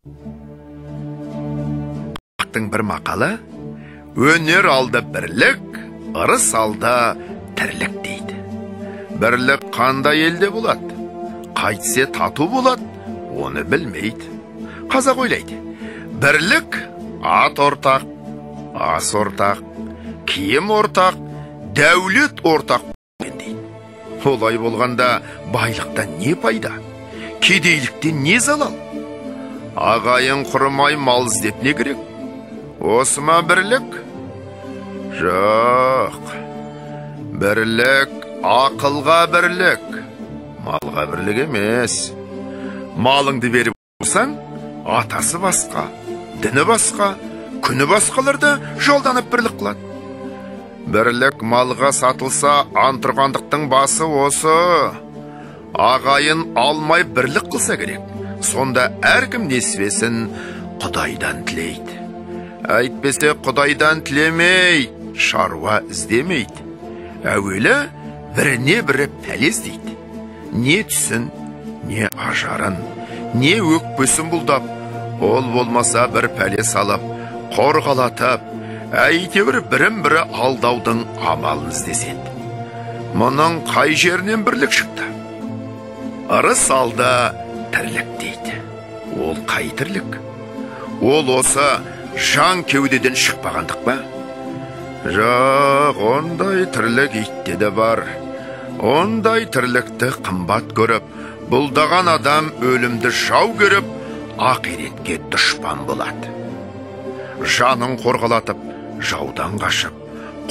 Bir maqala, өнер алды бірлік, ырыс алды тірлік дейді. Бірлік қандай елде болады? Қайтсе тату болады, оны білмейді. Қазақ ойлайды, бірлік ат ортақ, ас ортақ, киім ортақ, дәулет ортақ дейді. Олай болғанда байлықтан не пайда? Кедейліктен не залал? Ағайын құрмай мал іздеп не керек? Осы ма бірлік? Жоқ. Бірлік ақылға бірлік, малға бірлік емес. Малыңды беріп болсаң, атасы басқа, діні басқа, күні басқаларды жолданып бірлік қылады. Бірлік малға сатылса, антұрғандықтың басы осы. Ағайын алмай бірлік қылса керек. Сонда әркім несібесін Құдайдан тілейді. Әйтпесе Құдайдан тілемей, шаруа іздемейді. Әуелі біріне бірі пәлез дейді. Не түсін, не ажарын, не өкпесін бұлдап, ол болмаса бір пәле салып, қорғалатып, әйтеуір бірін-бірі алдаудың амалын іздеседі. Мұның қай жерінен бірлік шықты? Ырыс алды тірлік дейді. Ол қай тірлік? Ол осы жан кеудеден шықпағандық па? Жоқ, ондай тірлік итте де бар. Ондай тірлікті қымбат көріп, бұлдаған адам өлімді жау көріп, ақиретке дұшпан болады. Жанын қорғалатып, жаудан қашып,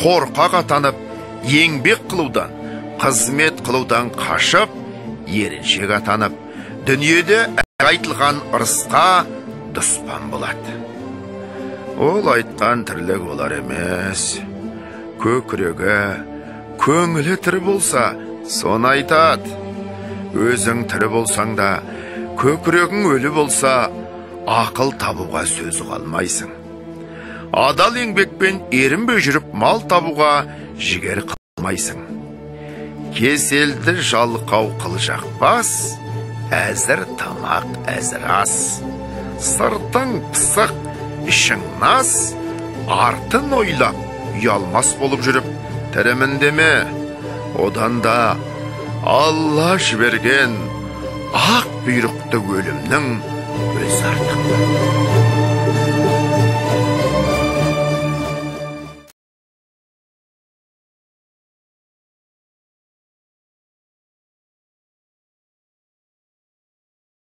қорқақ атанып, еңбек қылудан, қызмет қылудан қашып, еріншек атанып, дүниеде айтылған ырысқа дұспан болады. Ол айтқан тірлік олар емес. Көкірегі, көңілі тірі болса, соны айтады. Өзің тірі болсаң да, көкірегің өлі болса, ақыл табуға сөз қалмайсың. Адал еңбекпен ерінбей жүріп мал табуға жігер қылмайсың. Кеселді жалқау қылжақ бас, әзір тамақ әзір ас. Сыртың пысық, ішің нас, артын ойлап, ұялмас болып жүріп, тірімін деме. Одан да Алла жіберген ақ бұйрықты өлімнің өз артық.